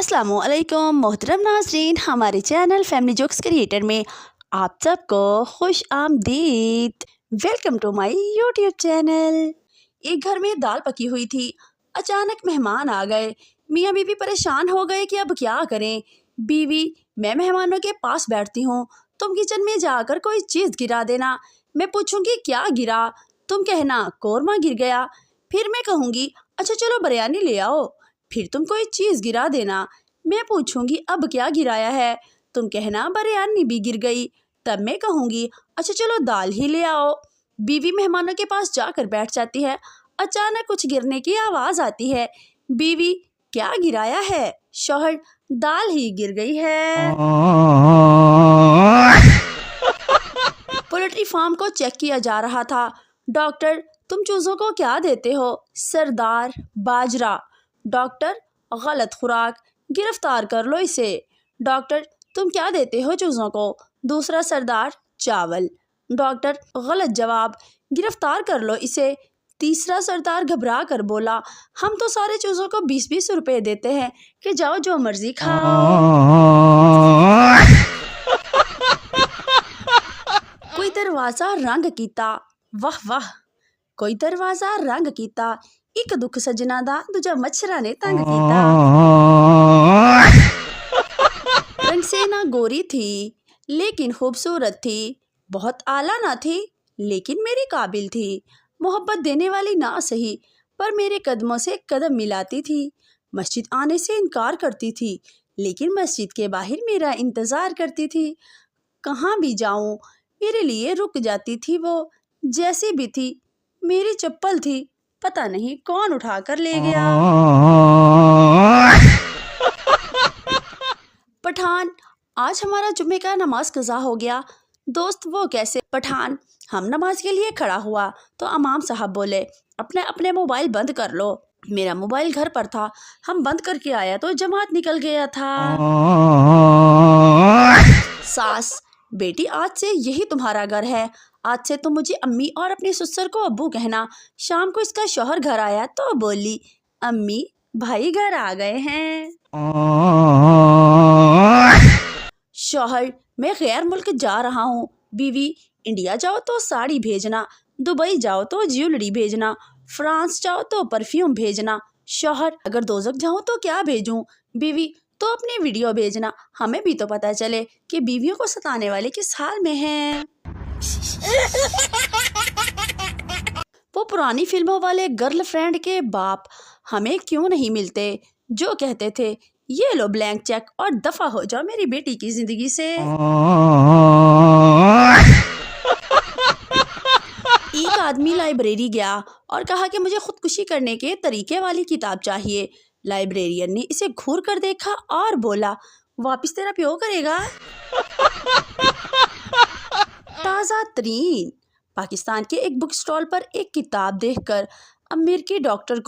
अस्सलामुअलैकुम मोहतरम नाज़रीन, हमारे चैनल फैमिली जोक्स क्रिएटर में आप सबको खुश आमदीद। Welcome to my YouTube channel. एक घर में दाल पकी हुई थी। अचानक मेहमान आ गए। मियाँ बीवी परेशान हो गए कि अब क्या करें। बीवी, मैं मेहमानों के पास बैठती हूँ, तुम किचन में जाकर कोई चीज़ गिरा देना। मैं पूछूंगी क्या गिरा, तुम कहना कौरमा गिर गया। फिर मैं कहूँगी अच्छा चलो बिरयानी ले आओ। फिर तुम कोई चीज़ गिरा देना। मैं पूछूंगी अब क्या गिराया है, तुम कहना बिरयानी भी गिर गई। तब मैं कहूँगी अच्छा चलो दाल ही ले आओ। बीवी मेहमानों के पास जाकर बैठ जाती है। अचानक कुछ गिरने की आवाज़ आती है। बीवी, क्या गिराया है? शौहर, दाल ही गिर गई है। पोल्ट्री फार्म को चेक किया जा रहा था। डॉक्टर, तुम चूज़ों को क्या देते हो? सरदार, बाजरा। डॉक्टर, गलत खुराक, गिरफ्तार कर लो इसे। डॉक्टर, तुम क्या देते हो चूज़ों को? दूसरा सरदार, चावल। डॉक्टर, गलत जवाब, गिरफ्तार कर लो इसे। तीसरा सरदार घबरा कर बोला, हम तो सारे चूज़ों को 20-20 रुपए देते हैं कि जाओ जो मर्जी खाओ। कोई दरवाज़ा रंग कीता, वाह वाह। कोई दरवाज़ा रंग कीता, एक दुख सजना दा दूजा मच्छरा ने तंग कीता। रंग से ना गोरी थी लेकिन खूबसूरत थी, बहुत आला ना थी लेकिन मेरी काबिल थी। मोहब्बत देने वाली ना सही पर मेरे कदमों से कदम मिलाती थी। मस्जिद आने से इनकार करती थी लेकिन मस्जिद के बाहर मेरा इंतज़ार करती थी। कहाँ भी जाऊँ मेरे लिए रुक जाती थी वो। जैसी भी थी मेरी चप्पल थी, पता नहीं कौन उठा कर ले गया। पठान, आज हमारा जुम्मे का नमाज कज़ा हो गया। दोस्त, वो कैसे? पठान, हम नमाज के लिए खड़ा हुआ तो इमाम साहब बोले अपने अपने मोबाइल बंद कर लो। मेरा मोबाइल घर पर था, हम बंद करके आया तो जमात निकल गया था। सास, बेटी आज से यही तुम्हारा घर है। आज से तुम मुझे अम्मी और अपने ससुर को अब्बू कहना। शाम को इसका शौहर घर आया तो बोली, अम्मी भाई घर आ गए हैं। शौहर, मैं गैर मुल्क जा रहा हूँ। बीवी, इंडिया जाओ तो साड़ी भेजना, दुबई जाओ तो ज्वेलरी भेजना, फ्रांस जाओ तो परफ्यूम भेजना। शौहर, अगर दोज़ख जाऊँ तो क्या भेजूँ? बीवी, तो अपनी वीडियो भेजना, हमें भी तो पता चले कि बीवियों को सताने वाले किस हाल में हैं। वो पुरानी फिल्मों वाले गर्लफ्रेंड के बाप हमें क्यों नहीं मिलते जो कहते थे ये लो ब्लैंक चेक और दफा हो जाओ मेरी बेटी की जिंदगी से। एक आदमी लाइब्रेरी गया और कहा कि मुझे खुदकुशी करने के तरीके वाली किताब चाहिए। लाइब्रेरियन ने इसे घूर कर देखा और बोला, वापिस तेरा प्यो करेगा। ताज़ा तरीन, पाकिस्तान के एक बुक स्टॉल पर एक किताब देखकर अमेरिकी डॉक्टर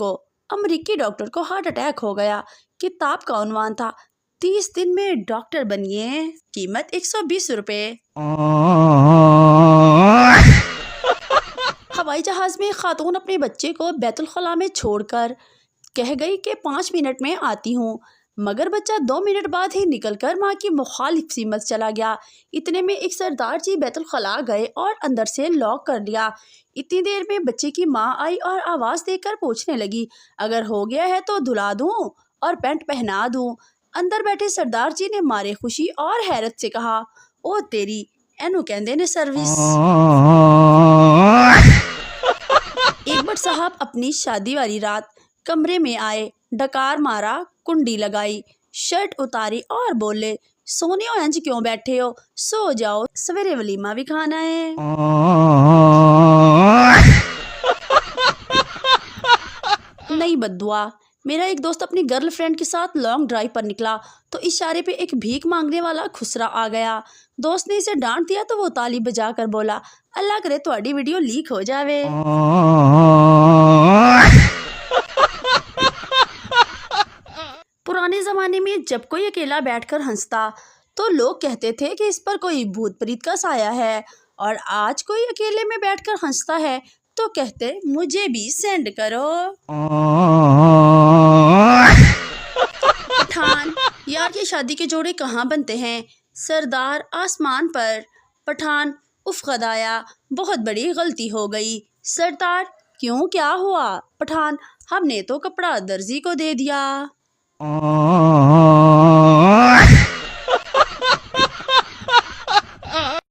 को हार्ट अटैक हो गया। किताब का उन्वान था 30 दिन में डॉक्टर बनिए, कीमत 120 रुपए। हवाई जहाज में खातून अपने बच्चे को बैतुल खला में छोड़कर कह गई कि 5 मिनट में आती हूँ, मगर बच्चा 2 मिनट बाद ही निकलकर माँ की मुखालिफ सीमत चला गया। इतने में एक सरदार जी बैतुल खला गए और अंदर से लॉक कर लिया। इतनी देर में बच्चे की माँ आई और आवाज़ देकर पूछने लगी, अगर हो गया है तो धुला दूँ और पैंट पहना दूँ? अंदर बैठे सरदार जी ने मारे खुशी और हैरत से कहा, ओ तेरी एनू कहंदे ने सर्विस। एक बार साहब अपनी शादी वाली रात कमरे में आए, डकार मारा, कुंडी लगाई, शर्ट उतारी और बोले, सोने हो इंज क्यों बैठे हो? सो जाओ, सवेरे वलीमा भी खाना है। नहीं बद्दुआ। मेरा एक दोस्त अपनी गर्लफ्रेंड के साथ लॉन्ग ड्राइव पर निकला तो इशारे पे एक भीख मांगने वाला खुसरा आ गया। दोस्त ने इसे डांट दिया तो वो ताली बजा कर बोला, अल्लाह करे तुम्हारी वीडियो लीक हो जावे। पुराने ज़माने में जब कोई अकेला बैठकर हंसता तो लोग कहते थे कि इस पर कोई भूत प्रीत का साया है, और आज कोई अकेले में बैठकर हंसता है तो कहते मुझे भी सेंड करो। پٹھان: یار یہ شادی کے جوڑے کہاں بنتے ہیں؟ سردار آسمان پر۔ پٹھان: اف خدایا، بہت بڑی غلطی ہو گئی۔ سردار: کیوں، کیا ہوا؟ پٹھان: ہم نے تو کپڑا درزی کو دے دیا۔